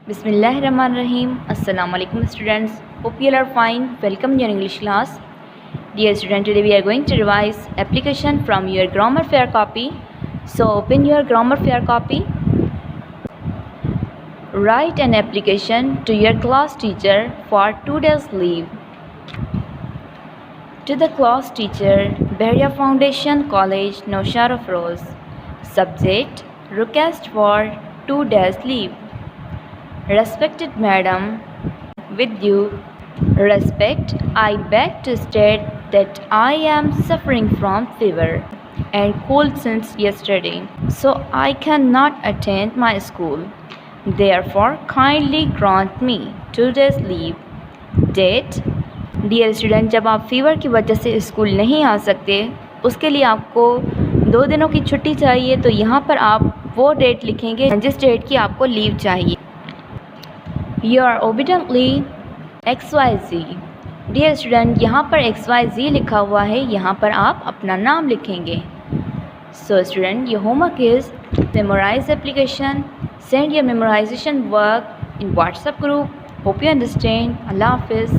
Bismillahirrahmanirrahim. Assalamu alaikum students. Hope you are fine. Welcome to your English class. Dear student, today we are going to revise application from your grammar fair copy. So open your grammar fair copy. Write an application to your class teacher for 2 days leave. To the class teacher, Beria Foundation College, Naushad Afroz. Subject, request for 2 days leave. Respected Madam, with due respect, I beg to state that I am suffering from fever and cold since yesterday, so I cannot attend my school. Therefore, kindly grant me 2 days leave. Date. Dear student, जब आप fever की वजह से school नहीं आ सकते, उसके लिए आपको 2 दिनों की छुट्टी चाहिए, तो यहाँ पर आप वो डेट लिखेंगे जिस डेट की आपको लीव चाहिए. You are obediently XYZ. Dear student, यहाँ पर XYZ लिखा हुआ है, यहाँ पर आप अपना नाम लिखेंगे. So student, your homework is memorize application. Send your memorization work in WhatsApp group. Hope you understand. Allah Hafiz.